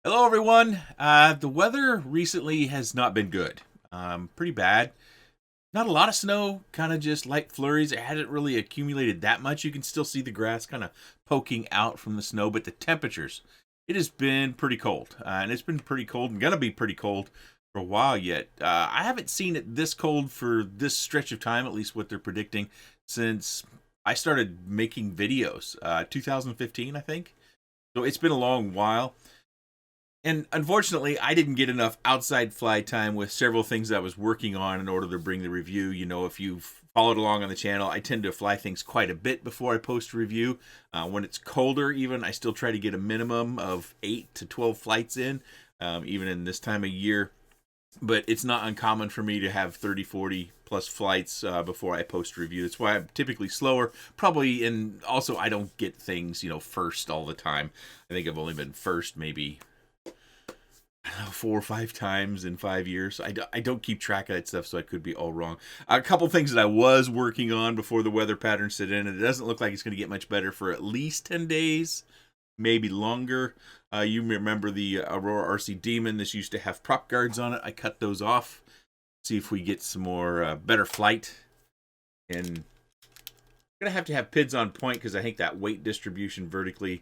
Hello, everyone. The weather recently has not been good. Pretty bad. Not a lot of snow, kind of just light flurries. It hadn't really accumulated that much. You can still see the grass kind of poking out from the snow, but the temperatures, it has been pretty cold. And it's been pretty cold and going to be pretty cold for a while yet. I haven't seen it this cold for this stretch of time, at least what they're predicting, since I started making videos, 2015, I think. So it's been a long while. And unfortunately, I didn't get enough outside fly time with several things I was working on in order to bring the review. You know, if you've followed along on the channel, I tend to fly things quite a bit before I post a review. When it's colder, even, I still try to get a minimum of 8 to 12 flights in, even in this time of year. But it's not uncommon for me to have 30, 40 plus flights before I post a review. That's why I'm typically slower. Probably, and also I don't get things, first all the time. I think I've only been first maybe 4 or 5 times in 5 years. I don't keep track of that stuff, so I could be all wrong. A couple things that I was working on before the weather pattern set in, and it doesn't look like it's going to get much better for at least 10 days, maybe longer. You remember the Aurora RC Demon. This used to have prop guards on it. I cut those off. See if we get some more better flight. And I'm going to have PIDs on point because I think that weight distribution vertically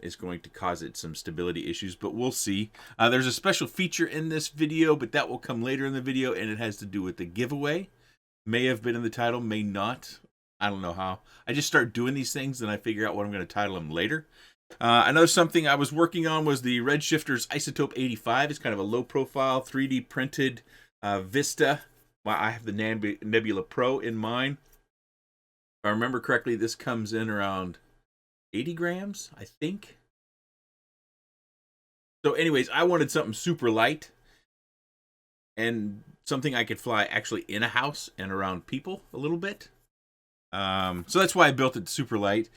is going to cause it some stability issues, but we'll see. There's a special feature in this video, but that will come later in the video, and it has to do with the giveaway. May have been in the title, may not. I don't know how. I just start doing these things, and I figure out what I'm going to title them later. Another something I was working on was the Redshifter's Isotope 85. It's kind of a low-profile, 3D printed Vista. Well, I have the Nebula Pro in mine. If I remember correctly, this comes in around 80 grams, I think. So anyways, I wanted something super light and something I could fly actually in a house and around people a little bit. So that's why I built it super light.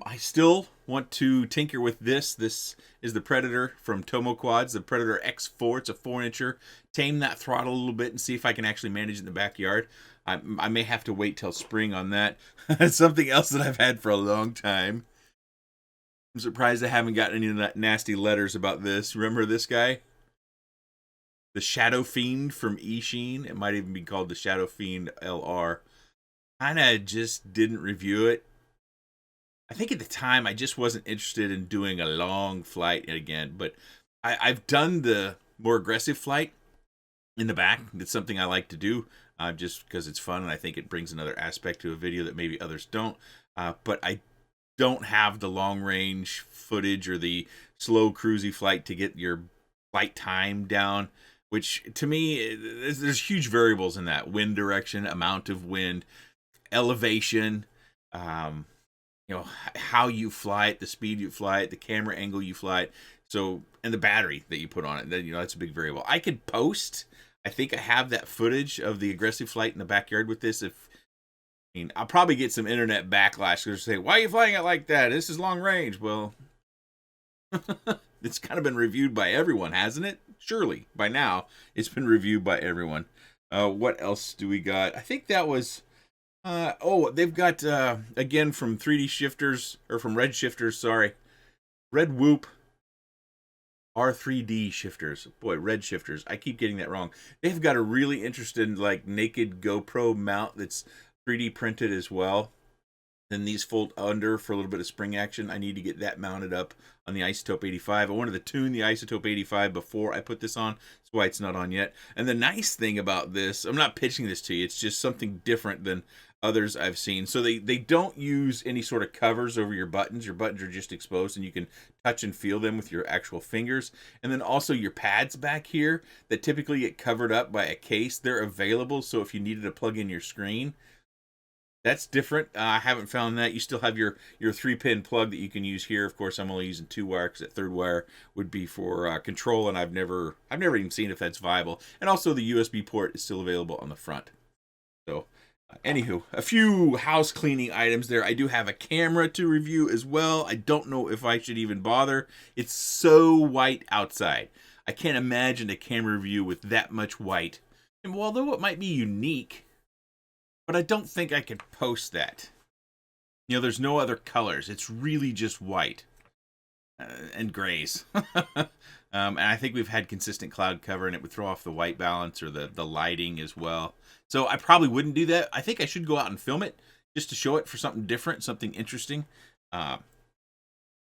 I still want to tinker with this. This is the Predator from Tomo Quads, the Predator X4. It's a 4-incher. Tame that throttle a little bit and see if I can actually manage it in the backyard. I may have to wait till spring on that. Something else that I've had for a long time. I'm surprised I haven't gotten any nasty letters about this. Remember this guy? The Shadow Fiend from Eachine. It might even be called the Shadow Fiend LR. Kind of just didn't review it. I think at the time I just wasn't interested in doing a long flight again. But I've done the more aggressive flight in the back. It's something I like to do just because it's fun. And I think it brings another aspect to a video that maybe others don't. But I don't have the long range footage or the slow cruisy flight to get your flight time down, which to me, there's huge variables in that: wind direction, amount of wind, elevation, how you fly it, the speed you fly it, the camera angle you fly it, so, and the battery that you put on it. Then that's a big variable. I could post, I think I have that footage of the aggressive flight in the backyard with this. I'll probably get some internet backlash. They'll say, why are you flying it like that? This is long range. Well, it's kind of been reviewed by everyone, hasn't it? Surely, by now, it's been reviewed by everyone. What else do we got? I think that was... they've got, again, from 3D Shifters, or from Red Shifters, sorry. Red Whoop R3D Shifters. Boy, Red Shifters. I keep getting that wrong. They've got a really interesting, naked GoPro mount that's 3D printed as well. Then these fold under for a little bit of spring action. I need to get that mounted up on the Isotope 85. I wanted to tune the Isotope 85 before I put this on. That's why it's not on yet. And the nice thing about this, I'm not pitching this to you. It's just something different than others I've seen. So they don't use any sort of covers over your buttons. Your buttons are just exposed and you can touch and feel them with your actual fingers. And then also your pads back here that typically get covered up by a case, they're available. So if you needed to plug in your screen, that's different. I haven't found that. You still have your 3-pin plug that you can use here. Of course, I'm only using 2-wire because that 3rd wire would be for control, and I've never even seen if that's viable. And also the USB port is still available on the front. So, anywho, a few house cleaning items there. I do have a camera to review as well. I don't know if I should even bother. It's so white outside. I can't imagine a camera review with that much white. And although it might be unique, but I don't think I could post that. There's no other colors. It's really just white and grays. And I think we've had consistent cloud cover, and it would throw off the white balance or the lighting as well. So I probably wouldn't do that. I think I should go out and film it just to show it for something different, something interesting.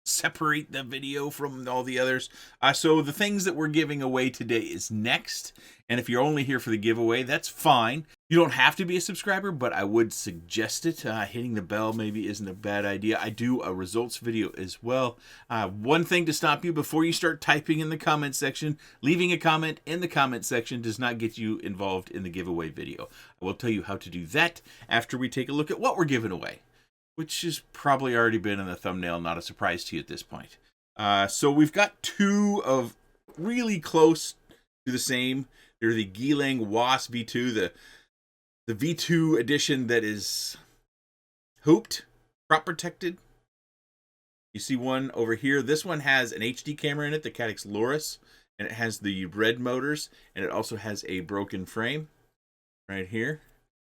Separate the video from all the others. So the things that we're giving away today is next. And if you're only here for the giveaway, that's fine. You don't have to be a subscriber, but I would suggest it. Hitting the bell maybe isn't a bad idea. I do a results video as well. One thing to stop you before you start typing in the comment section, leaving a comment in the comment section does not get you involved in the giveaway video. I will tell you how to do that after we take a look at what we're giving away, which has probably already been in the thumbnail, not a surprise to you at this point. So we've got two of really close to the same. They're the Geelang Wasp V2, the V2 edition that is hooped, crop protected. You see one over here. This one has an HD camera in it, the Caddx Loris, and it has the red motors, and it also has a broken frame right here.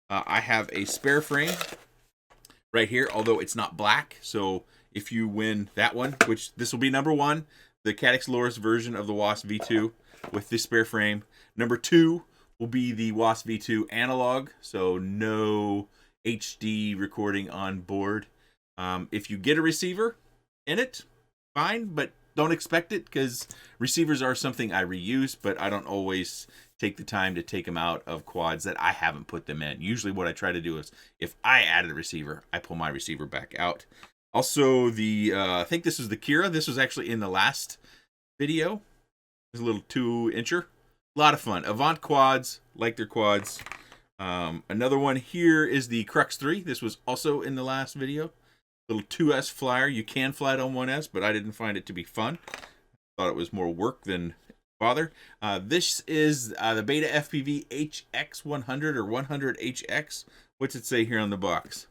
I have a spare frame right here, although it's not black. So if you win that one, which this will be number one, the Caddx Loris version of the Wasp V2 with this spare frame. Number two will be the Wasp V2 analog, so no HD recording on board. If you get a receiver in it, fine, but don't expect it, because receivers are something I reuse, but I don't always take the time to take them out of quads that I haven't put them in. Usually what I try to do is, if I added a receiver, I pull my receiver back out. Also, I think this is the Kira. This was actually in the last video. It's a little 2-incher. A lot of fun. Avant quads, like their quads. Another one here is the Crux 3. This was also in the last video. Little 2S flyer. You can fly it on 1S, but I didn't find it to be fun. Thought it was more work than bother. This is the Beta FPV HX100 or 100HX. What's it say here on the box?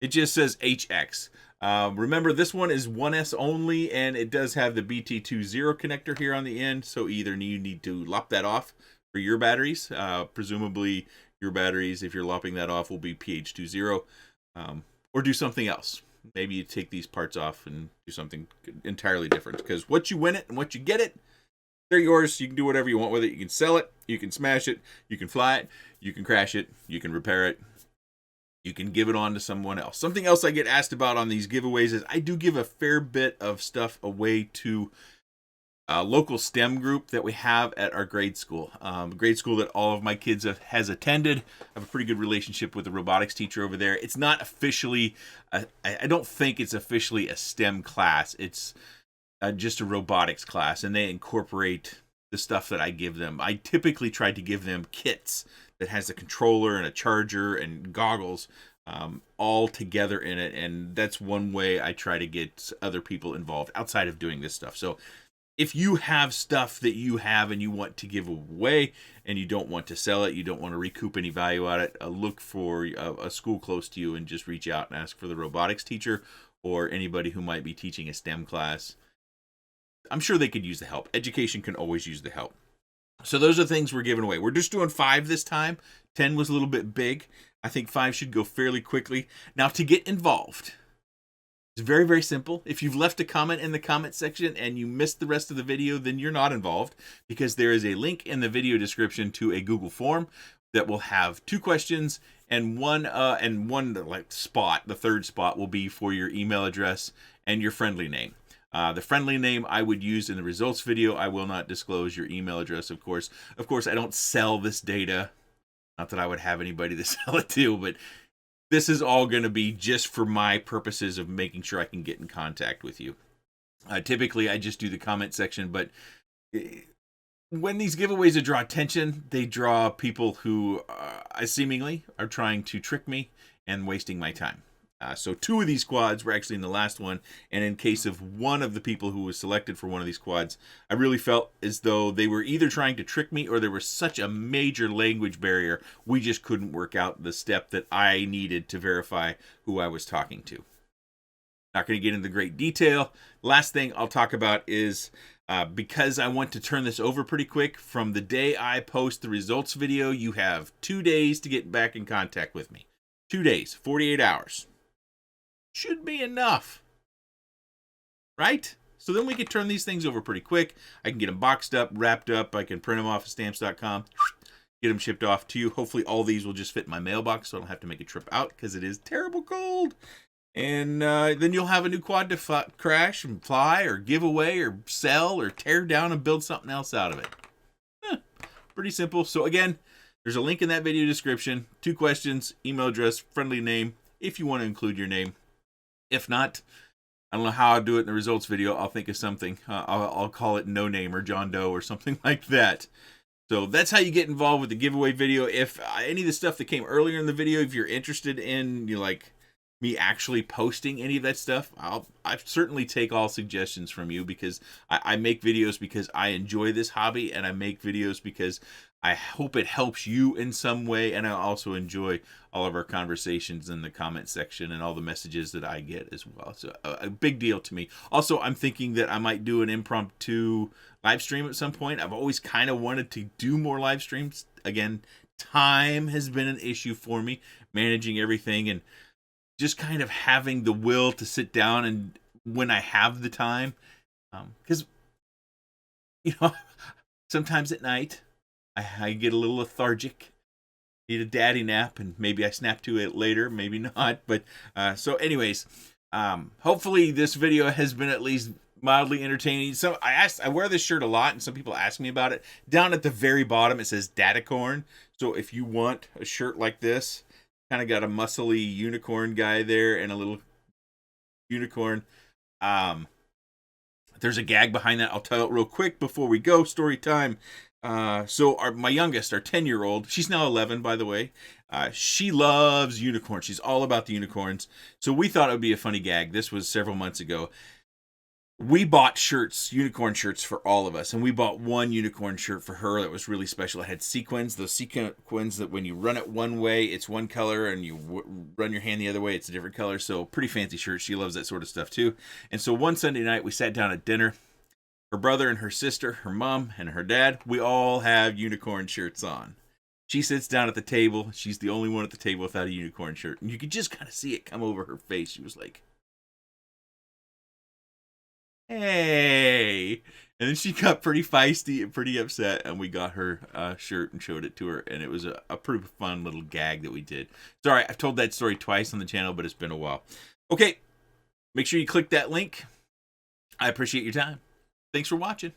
It just says HX. Remember, this one is 1S only, and it does have the BT20 connector here on the end, so either you need to lop that off for your batteries. Presumably, your batteries, if you're lopping that off, will be PH20, or do something else. Maybe you take these parts off and do something entirely different, because once you win it and once you get it, they're yours. You can do whatever you want with it. You can sell it, you can smash it, you can fly it, you can crash it, you can repair it. You can give it on to someone else. Something else I get asked about on these giveaways is I do give a fair bit of stuff away to a local STEM group that we have at our grade school. Grade school that all of my kids has attended. I have a pretty good relationship with the robotics teacher over there. It's not officially, I don't think it's officially a STEM class. It's just a robotics class, and they incorporate the stuff that I give them. I typically try to give them kits that has a controller and a charger and goggles all together in it, and that's one way I try to get other people involved outside of doing this stuff. So if you have stuff that you have and you want to give away and you don't want to sell it, you don't want to recoup any value out of it, look for a school close to you and just reach out and ask for the robotics teacher or anybody who might be teaching a STEM class. I'm sure they could use the help. Education can always use the help. So those are things we're giving away. We're just doing 5 this time. 10 was a little bit big. I think 5 should go fairly quickly. Now, to get involved, it's very, very simple. If you've left a comment in the comment section and you missed the rest of the video, then you're not involved, because there is a link in the video description to a Google form that will have 2 questions and one like spot. The third spot will be for your email address and your friendly name. The friendly name I would use in the results video. I will not disclose your email address, of course. Of course, I don't sell this data. Not that I would have anybody to sell it to, but this is all going to be just for my purposes of making sure I can get in contact with you. Typically, I just do the comment section, but when these giveaways draw attention, they draw people who seemingly are trying to trick me and wasting my time. So 2 of these quads were actually in the last one, and in case of one of the people who was selected for one of these quads, I really felt as though they were either trying to trick me or there was such a major language barrier, we just couldn't work out the step that I needed to verify who I was talking to. Not going to get into great detail. Last thing I'll talk about is, because I want to turn this over pretty quick, from the day I post the results video, you have 2 days to get back in contact with me. 2 days, 48 hours. Should be enough, right? So then we can turn these things over pretty quick. I can get them boxed up, wrapped up. I can print them off of stamps.com, get them shipped off to you. Hopefully all these will just fit in my mailbox so I don't have to make a trip out because it is terrible cold. And then you'll have a new quad to crash and fly or give away or sell or tear down and build something else out of it. Pretty simple. So again, there's a link in that video description. 2 questions, email address, friendly name, if you want to include your name. If not, I don't know how I'll do it in the results video. I'll think of something. I'll call it No Name or John Doe or something like that. So that's how you get involved with the giveaway video. If any of the stuff that came earlier in the video, if you're interested in me actually posting any of that stuff, I certainly take all suggestions from you, because I make videos because I enjoy this hobby, and I make videos because I hope it helps you in some way, and I also enjoy all of our conversations in the comment section and all the messages that I get as well. So a big deal to me. Also, I'm thinking that I might do an impromptu live stream at some point. I've always kind of wanted to do more live streams. Again, time has been an issue for me, managing everything and just kind of having the will to sit down and when I have the time, because sometimes at night I get a little lethargic, need a daddy nap, and maybe I snap to it later, maybe not. But so anyways, hopefully this video has been at least mildly entertaining. So I wear this shirt a lot, and some people ask me about it. Down at the very bottom it says Datacorn. So if you want a shirt like this, kind of got a muscly unicorn guy there and a little unicorn. There's a gag behind that. I'll tell it real quick before we go. Story time. So my youngest, our 10-year-old, she's now 11, by the way. She loves unicorns. She's all about the unicorns. So we thought it would be a funny gag. This was several months ago. We bought shirts, unicorn shirts for all of us, and we bought one unicorn shirt for her that was really special. It had sequins, those sequins that when you run it one way, it's one color, and you run your hand the other way, it's a different color. So pretty fancy shirt. She loves that sort of stuff too. And so one Sunday night, we sat down at dinner. Her brother and her sister, her mom and her dad, we all have unicorn shirts on. She sits down at the table. She's the only one at the table without a unicorn shirt. And you could just kind of see it come over her face. She was like, hey. And then she got pretty feisty and pretty upset, and we got her shirt and showed it to her, and it was a pretty fun little gag that we did. Sorry, I've told that story twice on the channel, but it's been a while. Okay, make sure you click that link. I appreciate your time. Thanks for watching.